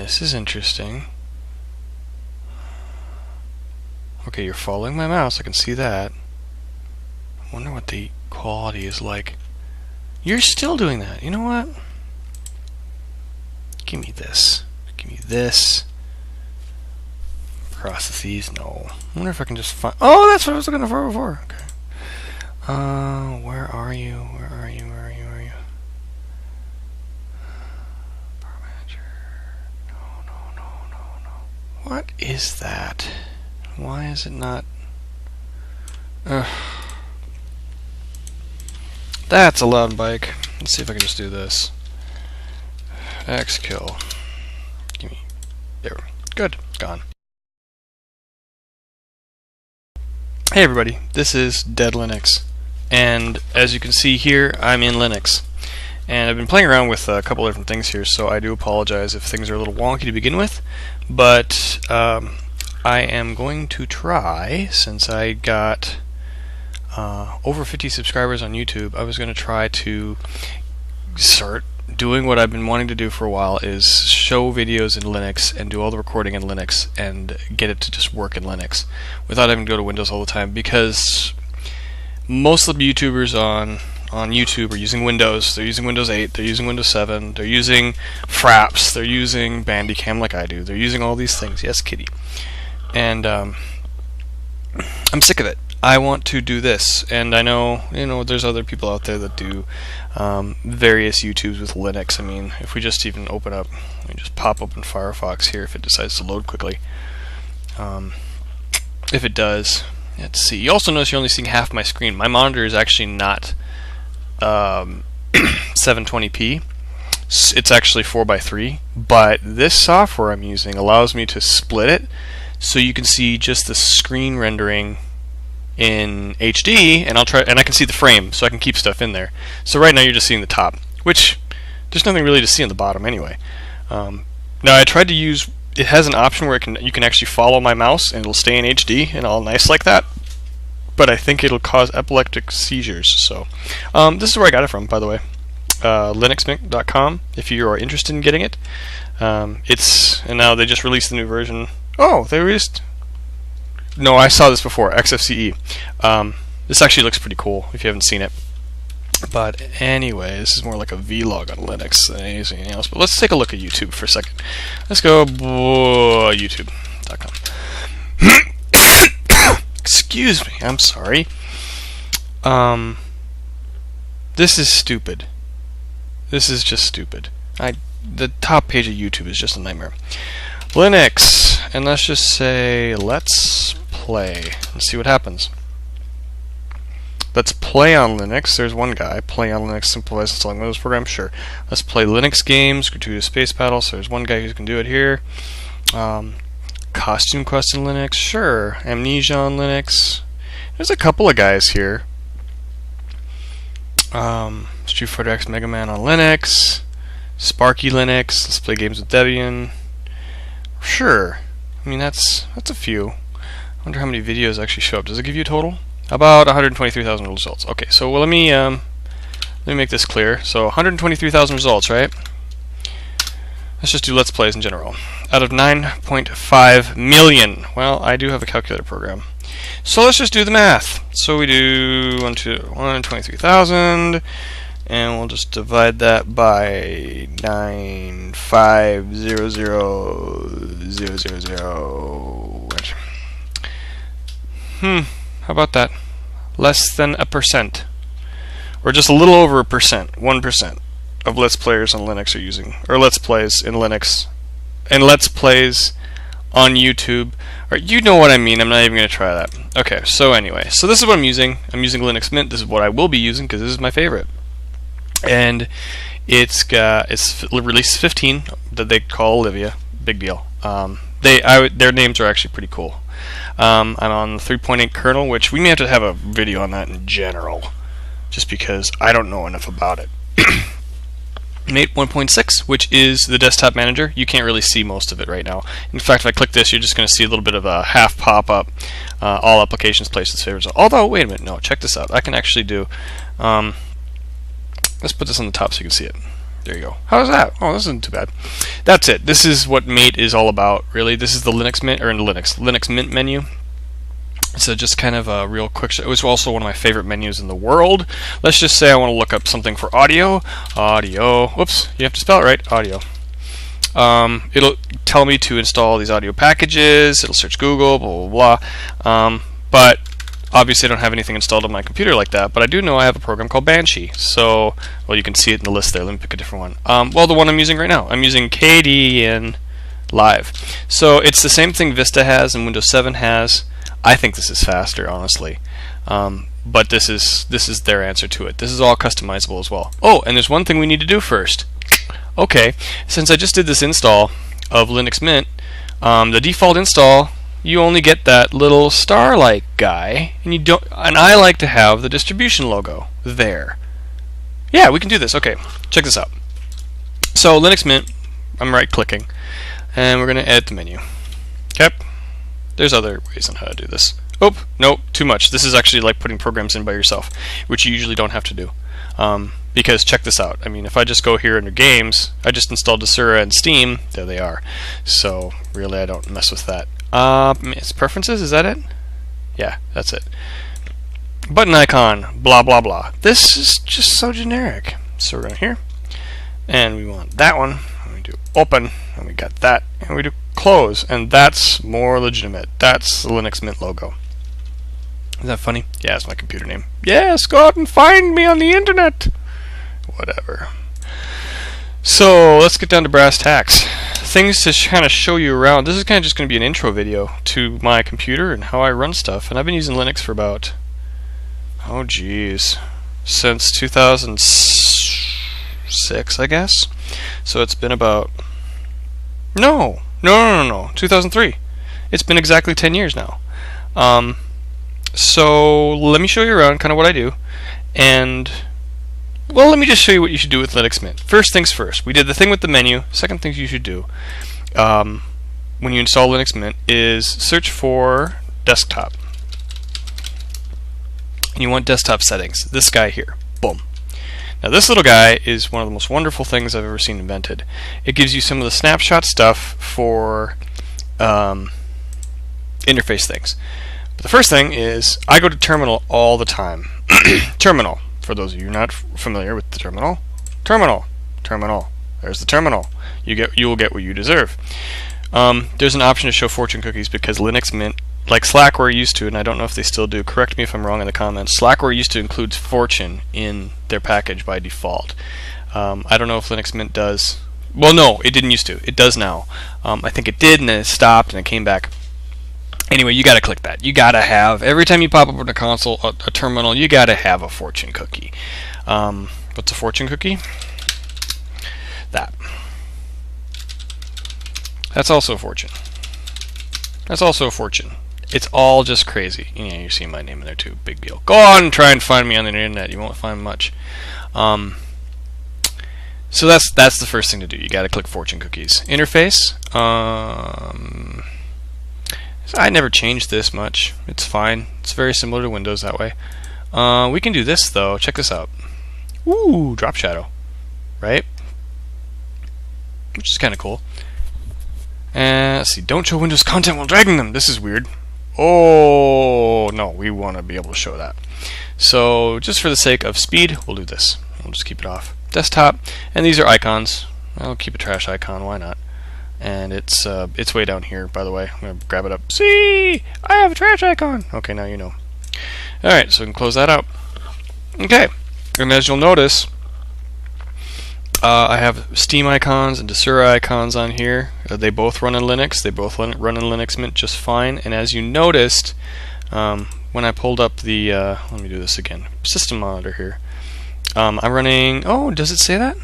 This is interesting. Okay, you're following my mouse, I can see that. I wonder what the quality is like. You're still doing that. You know what? Give me this. Give me this. Processes, no. I wonder if I can just find... Oh, that's what I was looking for before. Okay. Where are you? Where are you? Where are you? Where are you? Power manager. No. What is that? Why is it not... That's a loud bike. Let's see if I can just do this. X kill. Give me... There. Good. Gone. Hey everybody, this is Deadlinux, and as you can see here, I'm in Linux. And I've been playing around with a couple different things here, so I do apologize if things are a little wonky to begin with, but I am going to try, since I got over 50 subscribers on YouTube, I was going to try to start doing what I've been wanting to do for a while, is show videos in Linux and do all the recording in Linux and get it to just work in Linux without having to go to Windows all the time, because most of the YouTubers on YouTube are using Windows. They're using Windows 8, they're using Windows 7, they're using Fraps, they're using Bandicam like I do, they're using all these things. Yes, kitty. And I'm sick of it. I want to do this, and I know, there's other people out there that do various YouTubes with Linux. I mean, if we just even open up, we just pop open Firefox here if it decides to load quickly. If it does, let's see. You also notice you're only seeing half my screen. My monitor is actually not 720p. It's actually 4:3, but this software I'm using allows me to split it so you can see just the screen rendering in HD, and I can see the frame, so I can keep stuff in there. So right now you're just seeing the top, which there's nothing really to see on the bottom anyway. Now I tried to use, it has an option where you can actually follow my mouse and it'll stay in HD and all nice like that, but I think it'll cause epileptic seizures. So this is where I got it from, by the way. Linuxmint.com if you are interested in getting it. And now they just released the new version. Oh, they released... No, I saw this before, XFCE. This actually looks pretty cool if you haven't seen it. But anyway, this is more like a vlog on Linux than anything else. But let's take a look at YouTube for a second. Let's go youtube.com. Excuse me, I'm sorry. This is stupid. This is just stupid. The top page of YouTube is just a nightmare. Linux, and let's just say let's play and see what happens. Let's play on Linux. There's one guy. Play on Linux, simplifies installing Windows programs. Sure. Let's play Linux games. Gratuitous space battle. So there's one guy who can do it here. Costume Quest in Linux. Sure. Amnesia on Linux. There's a couple of guys here. Street Fighter X Mega Man on Linux. Sparky Linux. Let's play games with Debian. Sure. I mean, that's a few. I wonder how many videos actually show up. Does it give you a total? About 123,000 results. Okay, so let me make this clear. So 123,000 results, right? Let's just do Let's Plays in general. Out of 9.5 million. Well, I do have a calculator program. So let's just do the math. So we do 123,000. And we'll just divide that by 9,500,000. How about that? Less than 1%. Or just a little over 1%. 1% of Let's Players on Linux are using, or Let's Plays in Linux, and Let's Plays on YouTube. Or you know what I mean, I'm not even going to try that. Okay, so anyway, so this is what I'm using. I'm using Linux Mint. This is what I will be using because this is my favorite. And it's release 15 that they call Olivia. Big deal. Their names are actually pretty cool. I'm on the 3.8 kernel, which we may have to have a video on that in general, just because I don't know enough about it. Mate 1.6, which is the desktop manager. You can't really see most of it right now. In fact, if I click this, you're just going to see a little bit of a half pop-up. All applications, places, favorites. Although, wait a minute, no, check this out. I can actually do... let's put this on the top so you can see it. There you go. How's that? Oh, this isn't too bad. That's it. This is what Mate is all about, really. This is the Linux Mint, or Linux Mint menu. So just kind of a real quick show. It was also one of my favorite menus in the world. Let's just say I want to look up something for audio. Audio. Whoops, you have to spell it right. Audio. It'll tell me to install these audio packages. It'll search Google, blah, blah, blah. But obviously I don't have anything installed on my computer like that, but I do know I have a program called Banshee. So, well, you can see it in the list there. Let me pick a different one. Well, the one I'm using right now. I'm using KDN Live. So it's the same thing Vista has and Windows 7 has. I think this is faster, honestly. But this is their answer to it. This is all customizable as well. Oh, and there's one thing we need to do first. Okay, since I just did this install of Linux Mint, the default install, you only get that little star-like guy, and you don't. And I like to have the distribution logo there. Yeah, we can do this. Okay, check this out. So Linux Mint, I'm right-clicking, and we're going to edit the menu. Okay. There's other ways on how to do this. Oh, no, too much. This is actually like putting programs in by yourself, which you usually don't have to do. Because check this out. I mean, if I just go here under Games, I just installed Desura and Steam. There they are. So really, I don't mess with that. It's preferences. Is that it? Yeah, that's it. Button icon. Blah blah blah. This is just so generic. So we're going here, and we want that one. And we do open, and we got that, and we do close, and that's more legitimate. That's the Linux Mint logo. Is that funny? Yeah, it's my computer name. Yes, go out and find me on the internet. Whatever. So let's get down to brass tacks. Things to kind of show you around. This is kind of just going to be an intro video to my computer and how I run stuff. And I've been using Linux for about, oh geez, since 2006, I guess. So it's been about, no, 2003. It's been exactly 10 years now. So let me show you around kind of what I do, and well, let me just show you what you should do with Linux Mint. First things first, we did the thing with the menu. Second thing you should do when you install Linux Mint is search for desktop, and you want desktop settings. This guy here, boom. Now this little guy is one of the most wonderful things I've ever seen invented. It gives you some of the snapshot stuff for interface things. But the first thing is I go to terminal all the time. Terminal, for those of you not familiar with the terminal. Terminal. There's the terminal. You will get what you deserve. There's an option to show fortune cookies because Linux Mint, like Slackware used to, and I don't know if they still do, correct me if I'm wrong in the comments, Slackware used to include fortune in their package by default. I don't know if Linux Mint does. Well, no, it didn't used to. It does now. I think it did, and then it stopped, and it came back. Anyway, you got to click that. You got to have, every time you pop up on a console, a terminal, you got to have a fortune cookie. What's a fortune cookie? That. That's also a fortune. That's also a fortune. It's all just crazy. Yeah, you see my name in there too. Big deal. Go on and try and find me on the internet. You won't find much. So that's the first thing to do. You got to click fortune cookies. Interface. I never changed this much. It's fine. It's very similar to Windows that way. We can do this though. Check this out. Ooh, drop shadow. Right? Which is kind of cool. And let's see. Don't show Windows content while dragging them. This is weird. Oh, no. We want to be able to show that. So just for the sake of speed, we'll do this. We'll just keep it off. Desktop. And these are icons. I'll keep a trash icon. Why not? And it's way down here, by the way. I'm going to grab it up. See? I have a trash icon. Okay, now you know. Alright, so we can close that out. Okay. And as you'll notice, I have Steam icons and Desura icons on here. They both run in Linux. They both run in Linux Mint just fine. And as you noticed, when I pulled up the, let me do this again, system monitor here, I'm running, oh, does it say that?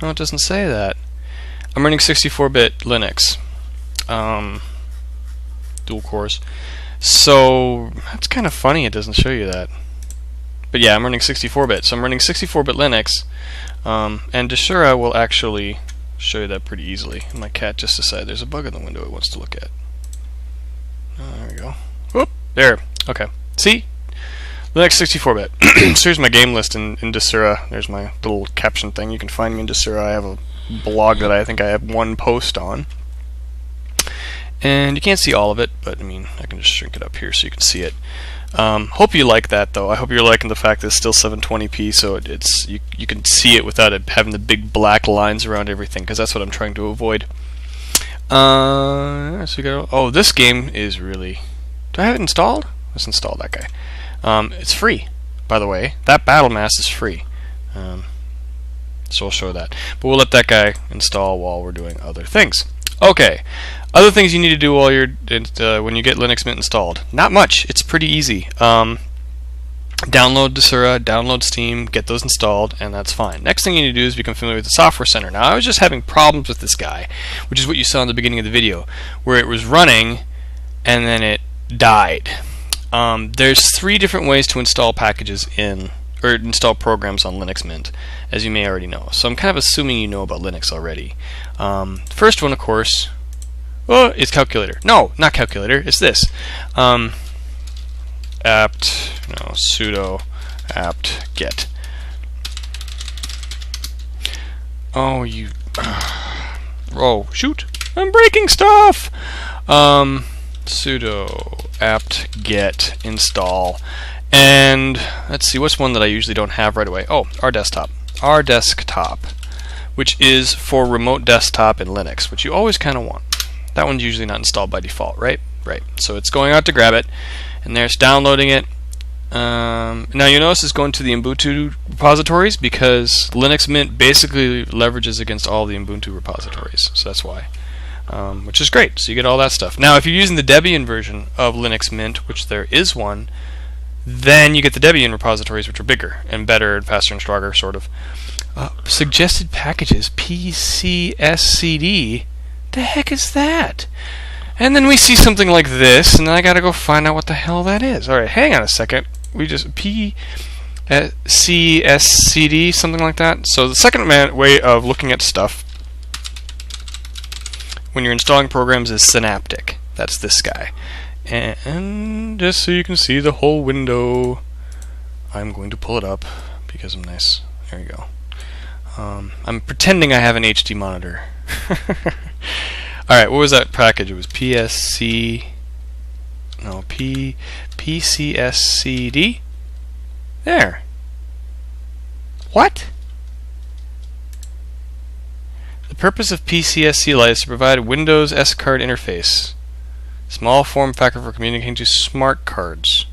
No, it doesn't say that. I'm running 64-bit Linux, dual cores. So that's kind of funny it doesn't show you that. But yeah, I'm running 64-bit. So I'm running 64-bit Linux, and Desura will actually show you that pretty easily. My cat just decided there's a bug in the window it wants to look at. Oh, there we go. Whoop, there. Okay. See? Linux 64-bit. So here's my game list in Desura. There's my little caption thing. You can find me in Desura. I have a blog that I think I have one post on. And you can't see all of it, but I mean, I can just shrink it up here so you can see it. Hope you like that, though. I hope you're liking the fact that it's still 720p, so it's you can see it without it having the big black lines around everything, because that's what I'm trying to avoid. So we got. Oh, this game is really. Do I have it installed? Let's install that guy. It's free, by the way. That battle mass is free. So I'll show that. But we'll let that guy install while we're doing other things. Okay. Other things you need to do while you're when you get Linux Mint installed. Not much. It's pretty easy. Download Desura, download Steam, get those installed, and that's fine. Next thing you need to do is become familiar with the Software Center. Now, I was just having problems with this guy, which is what you saw in the beginning of the video, where it was running and then it died. There's 3 different ways to install packages or install programs on Linux Mint, as you may already know. So I'm kind of assuming you know about Linux already. First one, of course, is calculator. No, not calculator. It's this. Sudo apt get. Oh, you. Oh, shoot! I'm breaking stuff. Sudo apt get install. And let's see, what's one that I usually don't have right away? Oh, rdesktop. rdesktop, which is for remote desktop in Linux, which you always kind of want. That one's usually not installed by default, right? Right. So it's going out to grab it, and there's downloading it. Now you notice it's going to the Ubuntu repositories because Linux Mint basically leverages against all the Ubuntu repositories, so that's why. Which is great. So you get all that stuff. Now, if you're using the Debian version of Linux Mint, which there is one, then you get the Debian repositories, which are bigger and better and faster and stronger, sort of. Suggested packages, PCSCD. The heck is that? And then we see something like this, and then I gotta go find out what the hell that is. Alright, hang on a second. We just PCSCD, something like that. So the second way of looking at stuff when you're installing programs is Synaptic. That's this guy. And just so you can see the whole window, I'm going to pull it up because I'm nice. There you go. I'm pretending I have an HD monitor. Alright, what was that package? It was PCSCD? There. What? The purpose of PCSC Lite is to provide a Windows S-card interface. Small form factor for communicating to smart cards.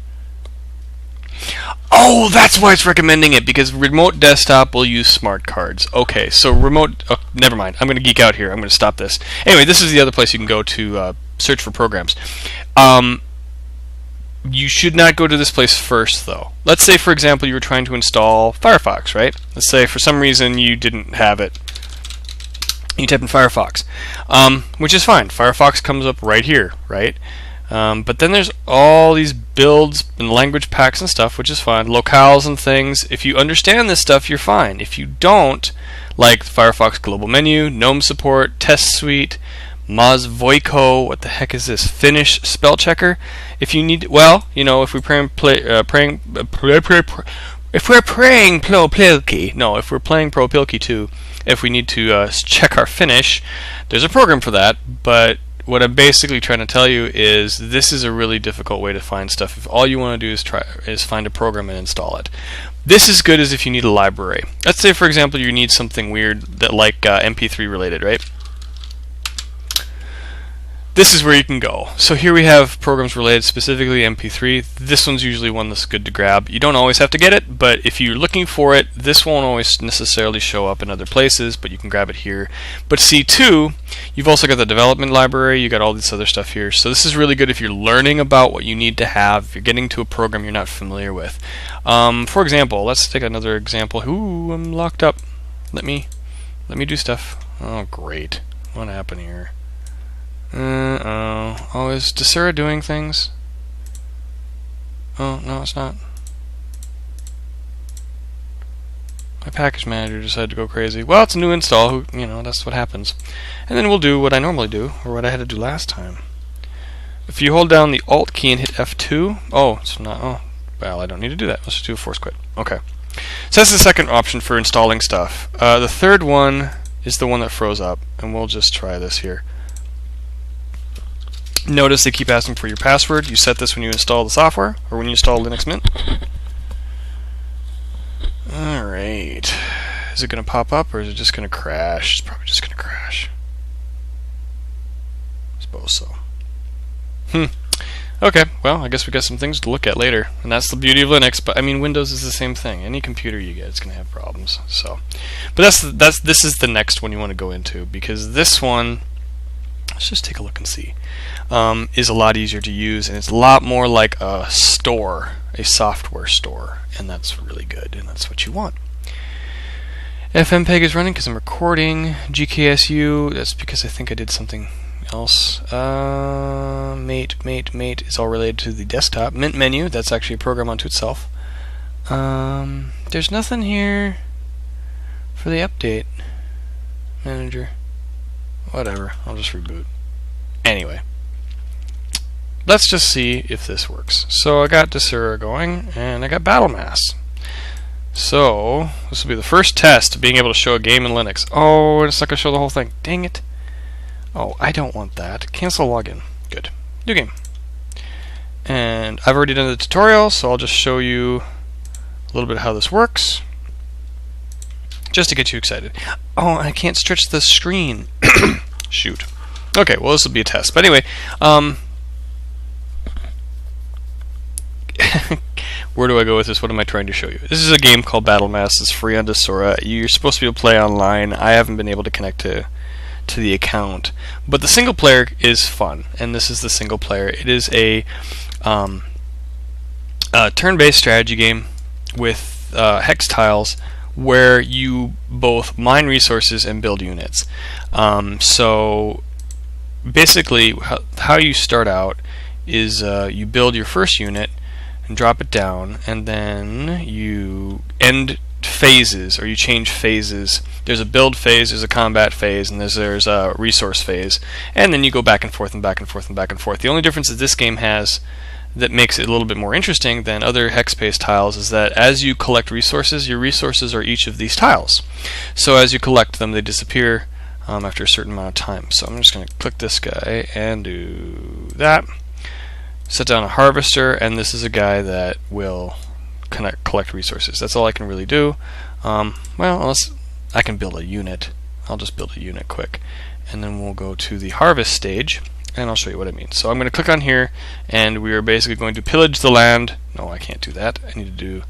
Oh, that's why it's recommending it, because remote desktop will use smart cards. Okay, so remote... Oh, never mind. I'm going to geek out here. I'm going to stop this. Anyway, this is the other place you can go to search for programs. You should not go to this place first, though. Let's say, for example, you were trying to install Firefox, right? Let's say for some reason you didn't have it. You type in Firefox, which is fine. Firefox comes up right here, right? But then there's all these builds and language packs and stuff, which is fine. Locales and things. If you understand this stuff, you're fine. If you don't, like Firefox Global Menu, GNOME support, Test Suite, Mozvoiko, what the heck is this? Finnish spell checker. If you need, well, you know, if we're playing ProPilkey 2, if we need to check our Finnish, there's a program for that. But what I'm basically trying to tell you is this is a really difficult way to find stuff. If all you want to do is find a program and install it. This is good as if you need a library. Let's say, for example, you need something weird that like MP3 related, right? This is where you can go. So here we have programs related specifically MP3. This one's usually one that's good to grab. You don't always have to get it, but if you're looking for it, this won't always necessarily show up in other places, but you can grab it here. But C2, you've also got the development library, you got all this other stuff here. So this is really good if you're learning about what you need to have, if you're getting to a program you're not familiar with. For example, let's take another example. Ooh, I'm locked up. Let me do stuff. Oh, great. What happened here? Oh, is Desura doing things? Oh, no, it's not. My package manager decided to go crazy. Well, it's a new install, you know, that's what happens. And then we'll do what I normally do, or what I had to do last time. If you hold down the Alt key and hit F2, oh, it's not, oh, Well, I don't need to do that. Let's just do a force quit. Okay. So that's the second option for installing stuff. The third one is the one that froze up, and we'll just try this here. Notice they keep asking for your password. You set this when you install the software, or when you install Linux Mint. Alright. Is it going to pop up, or is it just going to crash? It's probably just going to crash. I suppose so. Okay, well, I guess we got some things to look at later, and that's the beauty of Linux. But I mean, Windows is the same thing. Any computer you get, it's going to have problems. So, but this is the next one you want to go into, because this one, let's just take a look and see, is a lot easier to use, and it's a lot more like a store, a software store, and that's really good, and that's what you want. Fmpeg is running because I'm recording. GKSU, that's because I think I did something else. Mate is all related to the desktop. Mint menu, that's actually a program unto itself. There's nothing here for the update manager. Whatever, I'll just reboot. Anyway, let's just see if this works. So I got Desura going, and I got BattleMass. So this will be the first test of being able to show a game in Linux. Oh, it's not going to show the whole thing. Dang it. Oh, I don't want that. Cancel login. Good. New game. And I've already done the tutorial, so I'll just show you a little bit how this works, just to get you excited. Oh, I can't stretch the screen. Shoot. Okay, well, this will be a test. But anyway, where do I go with this? What am I trying to show you? This is a game called BattleMass. It's free on Desura. You're supposed to be able to play online. I haven't been able to connect to the account, but the single player is fun, and this is the single player. It is a turn-based strategy game with hex tiles where you both mine resources and build units. So basically how you start out is you build your first unit and drop it down, and then you end phases, or you change phases. There's a build phase, there's a combat phase, and there's a resource phase, and then you go back and forth and back and forth and back and forth. The only difference that this game has that makes it a little bit more interesting than other hex-based tiles is that as you collect resources, your resources are each of these tiles. So as you collect them, they disappear after a certain amount of time. So I'm just going to click this guy and do that. Set down a harvester, and this is a guy that will collect resources. That's all I can really do. Well, unless I can build a unit. I'll just build a unit quick, and then we'll go to the harvest stage, and I'll show you what it means. So I'm going to click on here, and we are basically going to pillage the land. No, I can't do that. I need to do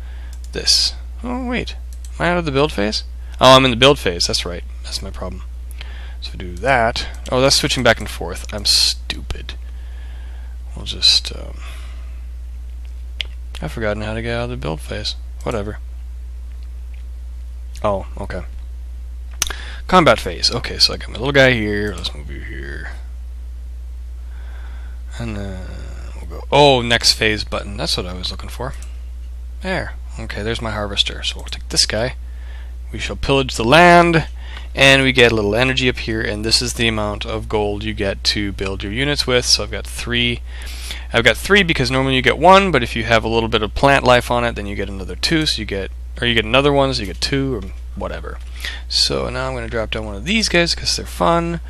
this. Oh, wait. Am I out of the build phase? Oh, I'm in the build phase. That's right. That's my problem. So do that. Oh, that's switching back and forth. I'm stupid. We'll just... I've forgotten how to get out of the build phase. Whatever. Oh, okay. Combat phase. Okay, so I got my little guy here. Let's move you here. And then we'll go... Oh, next phase button. That's what I was looking for. There. Okay, there's my harvester. So we'll take this guy. We shall pillage the land, and we get a little energy up here, and this is the amount of gold you get to build your units with. So I've got 3. I've got 3 because normally you get 1, but if you have a little bit of plant life on it, then you get another 2. So you get another 1, so you get 2 or whatever. So now I'm going to drop down one of these guys because they're fun,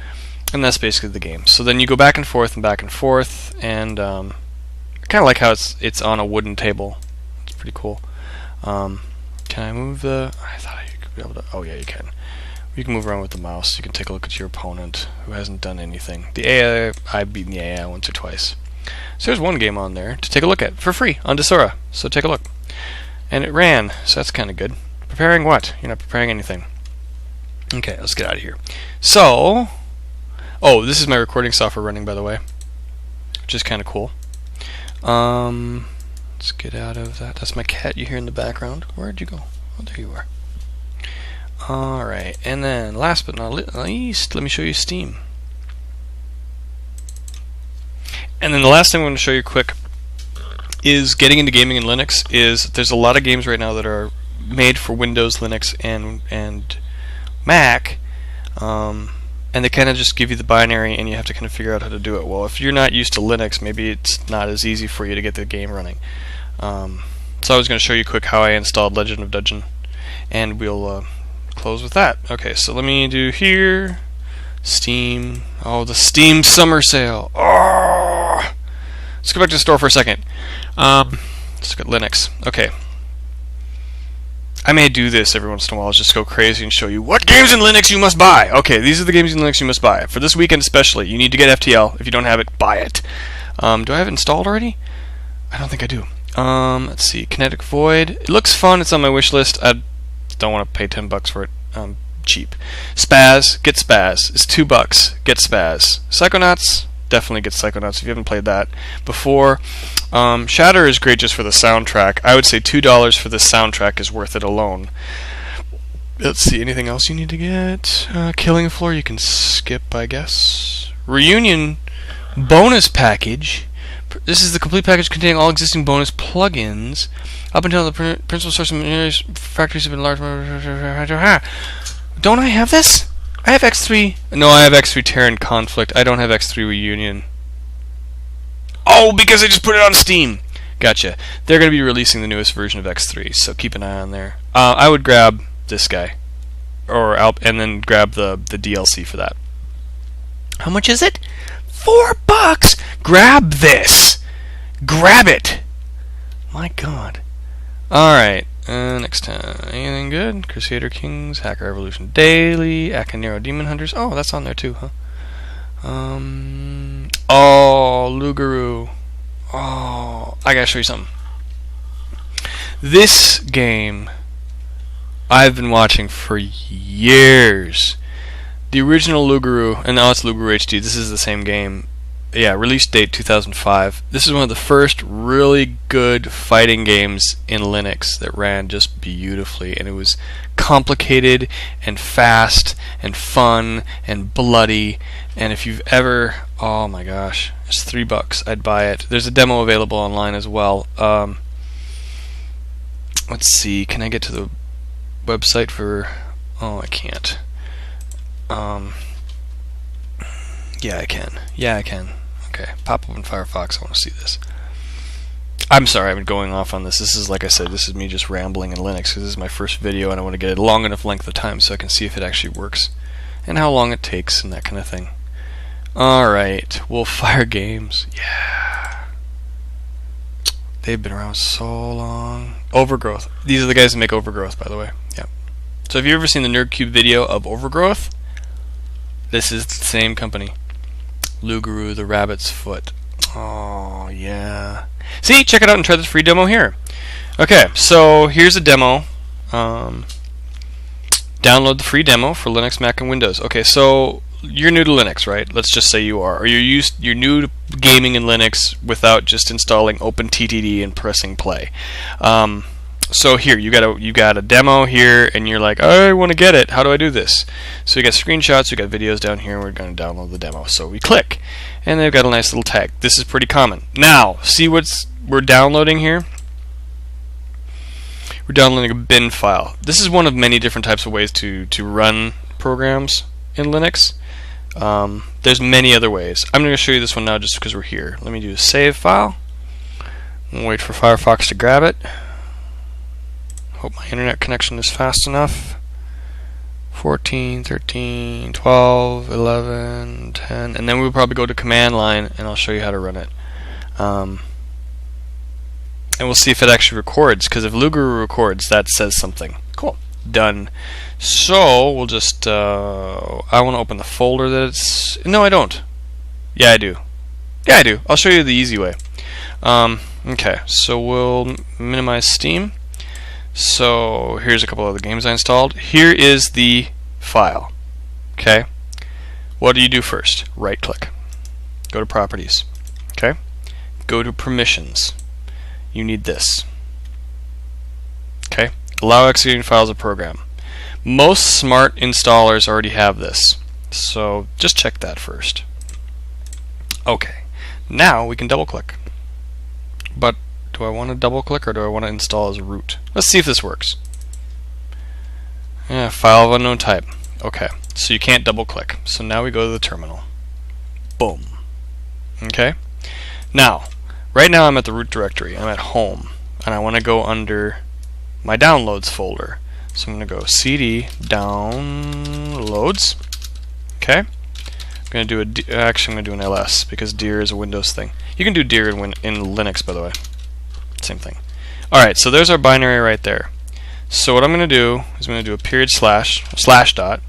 and that's basically the game. So then you go back and forth and back and forth, and kind of like how it's on a wooden table. It's pretty cool. Can I move the? I thought I could be able to. Oh yeah, you can. You can move around with the mouse. You can take a look at your opponent who hasn't done anything. The AI, I've beaten the AI once or twice. So there's one game on there to take a look at for free on Desura. So take a look. And it ran, so that's kind of good. Preparing what? You're not preparing anything. Okay, let's get out of here. So, oh, this is my recording software running, by the way, which is kind of cool. Let's get out of that. That's my cat you hear in the background. Where'd you go? Oh, there you are. Alright, and then last but not least, let me show you Steam. And then the last thing I'm going to show you quick is getting into gaming in Linux. There's a lot of games right now that are made for Windows, Linux, and Mac, and they kind of just give you the binary, and you have to kind of figure out how to do it. Well, if you're not used to Linux, maybe it's not as easy for you to get the game running. So I was going to show you quick how I installed Legend of Dungeon, and we'll close with that. Okay, so let me do here, Steam. Oh, the Steam summer sale. Oh! Let's go back to the store for a second. Let's look at Linux. Okay. I may do this every once in a while, just go crazy and show you what games in Linux you must buy. Okay, these are the games in Linux you must buy. For this weekend especially, you need to get FTL. If you don't have it, buy it. Do I have it installed already? I don't think I do. Let's see, Kinetic Void. It looks fun. It's on my wish list. I don't want to pay $10 for it. Cheap. Spaz. Get Spaz. It's $2. Get Spaz. Psychonauts. Definitely get Psychonauts if you haven't played that before. Shatter is great just for the soundtrack. I would say $2 for the soundtrack is worth it alone. Let's see, anything else you need to get? Killing Floor you can skip, I guess. Reunion bonus package. This is the complete package containing all existing bonus plugins. Up until the principal source of materials factories have been large. Don't I have this? I have X3. No, I have X3 Terran Conflict. I don't have X3 Reunion. Oh, because I just put it on Steam. Gotcha. They're going to be releasing the newest version of X3, so keep an eye on there. I would grab this guy, and then grab the DLC for that. How much is it? $4. Grab this. Grab it. My God. All right. Next time, anything good? Crusader Kings, Hacker Revolution Daily, Akanero Demon Hunters. Oh, that's on there too, huh? Oh, Lugaru. Oh, I gotta show you something. This game I've been watching for years. The original Lugaru, and now it's Lugaru HD. This is the same game. Yeah, release date 2005. This is one of the first really good fighting games in Linux that ran just beautifully, and it was complicated and fast and fun and bloody. And if you've ever, oh my gosh, it's $3. I'd buy it. There's a demo available online as well. Let's see, can I get to the website for? Oh, I can't. Yeah, I can. Yeah, I can. Okay, pop open Firefox. I want to see this. I'm sorry, I've been going off on this. This is, like I said, this is me just rambling in Linux because this is my first video and I want to get a long enough length of time so I can see if it actually works and how long it takes and that kind of thing. Alright, Wolfire Games. Yeah. They've been around so long. Overgrowth. These are the guys that make Overgrowth, by the way. Yeah. So have you ever seen the NerdCube video of Overgrowth? This is the same company. Lugaru, the Rabbit's Foot. Oh, yeah. See, check it out and try this free demo here. Okay, so here's a demo. Download the free demo for Linux, Mac, and Windows. Okay, so you're new to Linux, right? Let's just say you are. Or you're new to gaming in Linux without just installing OpenTTD and pressing play. So here, you got a demo here, and you're like, I want to get it. How do I do this? So you got screenshots, you got videos down here, and we're going to download the demo. So we click, and they've got a nice little tag. This is pretty common. Now, see what we're downloading here? We're downloading a bin file. This is one of many different types of ways to run programs in Linux. There's many other ways. I'm going to show you this one now just because we're here. Let me do a save file. Wait for Firefox to grab it. Hope my internet connection is fast enough. 14, 13, 12, 11, 10, and then we'll probably go to command line and I'll show you how to run it. And we'll see if it actually records, because if Lugaru records, that says something. Cool. Done. So we'll just, I want to open the folder that it's, no I don't. Yeah I do. Yeah I do. I'll show you the easy way. Okay, so we'll minimize Steam. So here's a couple other games I installed. Here is the file. Okay. What do you do first? Right click. Go to Properties. Okay. Go to Permissions. You need this. Okay. Allow executing files of program. Most smart installers already have this. So just check that first. Okay. Now we can double click. But do I want to double click or do I want to install as root? Let's see if this works. Yeah, file of unknown type. Okay, so you can't double click. So now we go to the terminal. Boom. Okay. Now, right now I'm at the root directory. I'm at home. and I want to go under my downloads folder. So I'm going to go cd downloads. Okay. I'm going to do actually I'm going to do an ls because dir is a Windows thing. You can do dir in Linux, by the way. Same thing. Alright, so there's our binary right there. So what I'm going to do is I'm going to do a period slash dot,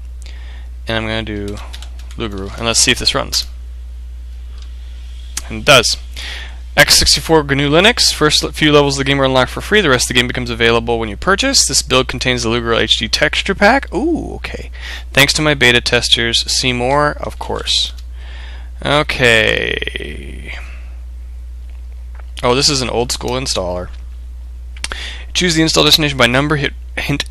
and I'm going to do Lugaru, and let's see if this runs. And it does. x64 GNU Linux. First few levels of the game are unlocked for free. The rest of the game becomes available when you purchase. This build contains the Lugaru HD texture pack. Ooh, okay. Thanks to my beta testers. See more? Of course. Okay. Oh, this is an old school installer. Choose the install destination by number. Hit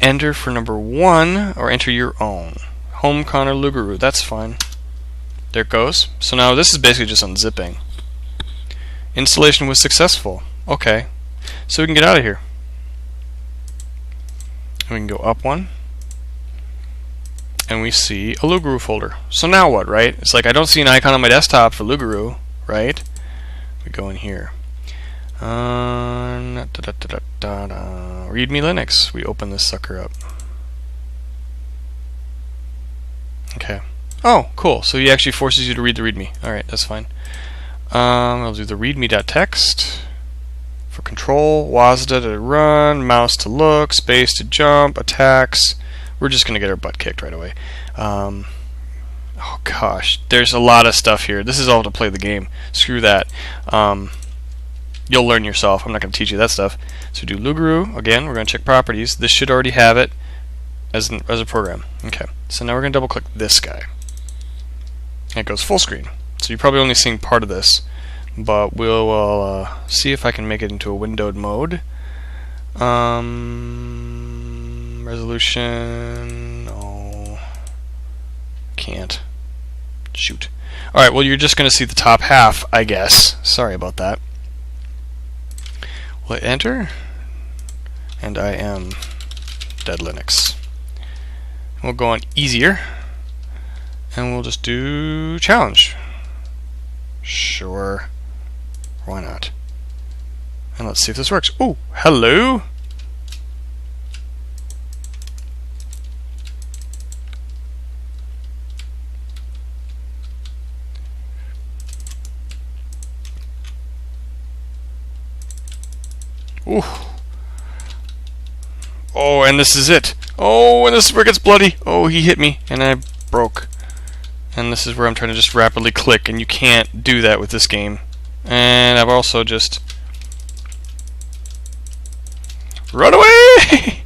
enter for number 1, or enter your own. Home Connor Lugaru. That's fine. There it goes. So now this is basically just unzipping. Installation was successful. Okay. So we can get out of here. And we can go up one. And we see a Lugaru folder. So now what, right? It's like I don't see an icon on my desktop for Lugaru, right? We go in here. README Linux. We open this sucker up. Okay. Oh, cool. So he actually forces you to read the README. Alright, that's fine. I'll do the readme.txt for control, WASDA to run, mouse to look, space to jump, attacks. We're just going to get our butt kicked right away. Oh gosh, there's a lot of stuff here. This is all to play the game. Screw that. You'll learn yourself. I'm not going to teach you that stuff. So do Lugaru. Again, we're going to check properties. This should already have it as a program. Okay, so now we're going to double click this guy. And it goes full screen. So you're probably only seeing part of this, but we'll see if I can make it into a windowed mode. Resolution, no, can't. Shoot. Alright, well you're just going to see the top half, I guess. Sorry about that. We'll hit enter, and I am Deadlinux. We'll go on easier, and we'll just do challenge. Sure. Why not? And let's see if this works. Oh, hello. Ooh. Oh, and this is it. Oh, and this is where it gets bloody. Oh, he hit me, and I broke. And this is where I'm trying to just rapidly click, and you can't do that with this game. And I've also just run away.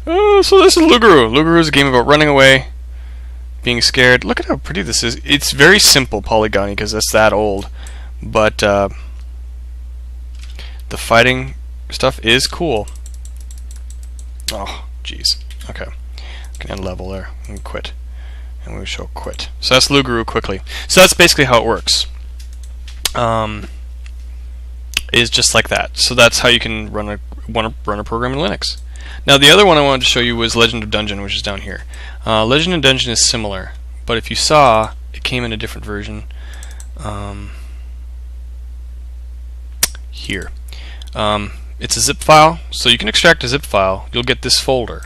Oh, so this is Lugaru. Lugaru is a game about running away, being scared. Look at how pretty this is. It's very simple polygony because that's that old, but the fighting stuff is cool. Oh, jeez. Okay, I can end level there and quit. And we shall quit. So that's Lugaru quickly. So that's basically how it works. Is just like that. So that's how you can run a program in Linux. Now the other one I wanted to show you was Legend of Dungeon, which is down here. Legend of Dungeon is similar, but if you saw, it came in a different version. Here. It's a zip file, so you can extract a zip file. You'll get this folder.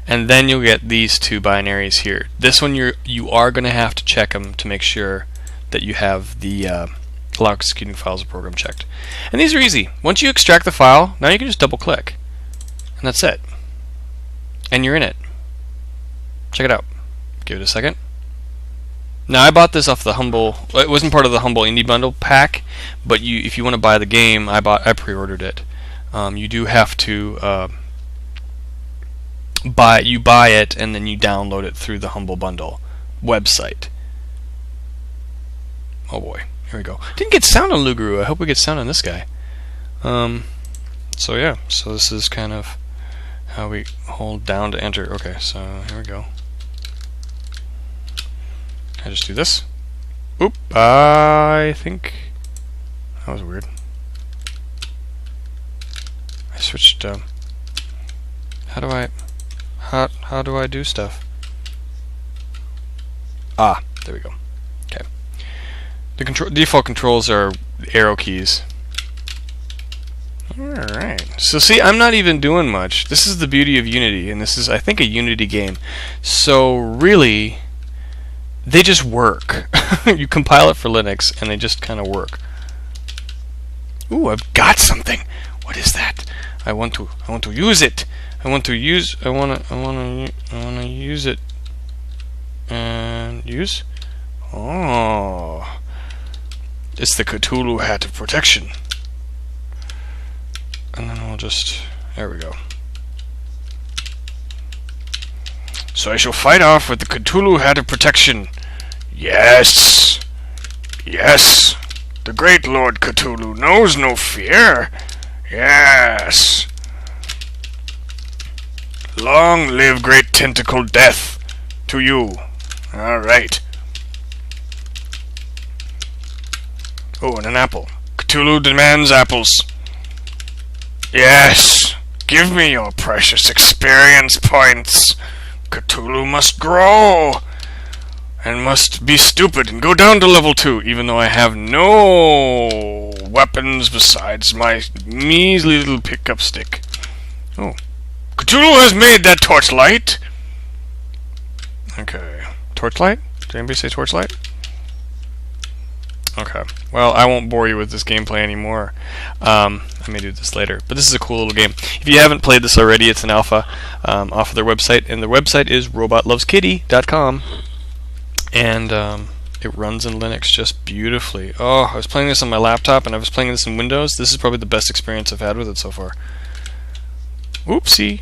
And then you'll get these two binaries here. This one you are going to have to check them to make sure that you have the allow executing files of program checked. And these are easy. Once you extract the file, now you can just double click. And that's it. And you're in it. Check it out. Give it a second. Now I bought this off the Humble. It wasn't part of the Humble Indie Bundle pack, but if you want to buy the game, I pre-ordered it. You do have to buy it and then you download it through the Humble Bundle website. Oh boy, here we go. Didn't get sound on Lugaru. I hope we get sound on this guy. So yeah, so this is kind of how we hold down to enter. Okay, so here we go. I just do this. Oop, I think that was weird. I switched. How do I do stuff? Ah, there we go. Okay. The default controls are arrow keys. Alright, so see, I'm not even doing much. This is the beauty of Unity, and this is, I think, a Unity game. So really, they just work. You compile it for Linux, and they just kind of work. Ooh, I've got something. What is that? I want to use it. I want to use it. And use? Oh. It's the Cthulhu hat of protection. And then we'll just, there we go. So I shall fight off with the Cthulhu hat of protection. Yes! Yes! The great Lord Cthulhu knows no fear. Yes! Long live great tentacle death to you. Alright. Oh, and an apple. Cthulhu demands apples. Yes! Give me your precious experience points. Cthulhu must grow. And must be stupid and go down to level 2, even though I have no weapons besides my measly little pickup stick. Oh. Cthulhu has made that torchlight! Okay. Torchlight? Did anybody say torchlight? Okay. Well, I won't bore you with this gameplay anymore. I may do this later. But this is a cool little game. If you haven't played this already, it's an alpha off of their website. And their website is robotloveskitty.com. And it runs in Linux just beautifully. Oh, I was playing this on my laptop and I was playing this in Windows. This is probably the best experience I've had with it so far. Oopsie.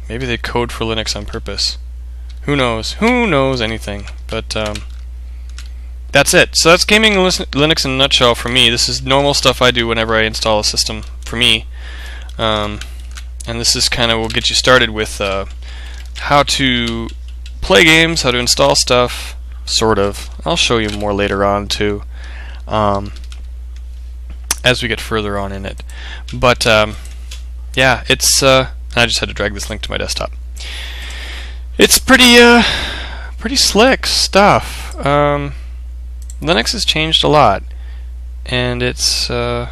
Maybe they code for Linux on purpose. Who knows? Who knows anything? But that's it. So that's gaming Linux in a nutshell for me. This is normal stuff I do whenever I install a system for me. And this is kind of will get you started with how to play games, how to install stuff, sort of. I'll show you more later on too, as we get further on in it. But yeah, it's. I just had to drag this link to my desktop. It's pretty slick stuff. Linux has changed a lot, and it's a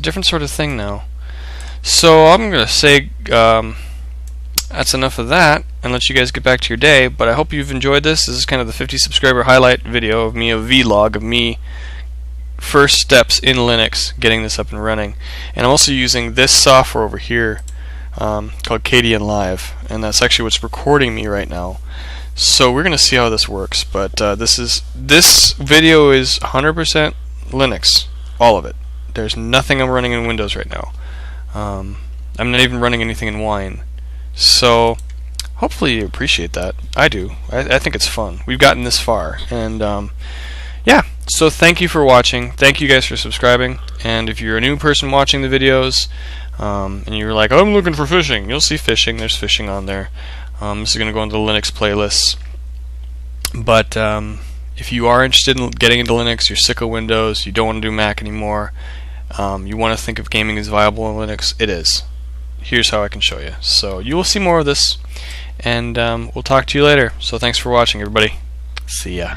different sort of thing now. So I'm gonna say that's enough of that, and let you guys get back to your day. But I hope you've enjoyed this. This is kind of the 50 subscriber highlight video of me, a vlog of me first steps in Linux, getting this up and running. And I'm also using this software over here called Kadian Live, and that's actually what's recording me right now. So we're gonna see how this works. But this video is 100% Linux, all of it. There's nothing I'm running in Windows right now. I'm not even running anything in Wine. So hopefully you appreciate that. I do. I think it's fun. We've gotten this far, and yeah. So thank you for watching. Thank you guys for subscribing. And if you're a new person watching the videos, and you're like, I'm looking for fishing, you'll see fishing. There's fishing on there. This is going to go into the Linux playlists. But if you are interested in getting into Linux, you're sick of Windows, you don't want to do Mac anymore, you want to think of gaming as viable in Linux, it is. Here's how I can show you. So you will see more of this, and we'll talk to you later. So thanks for watching, everybody. See ya.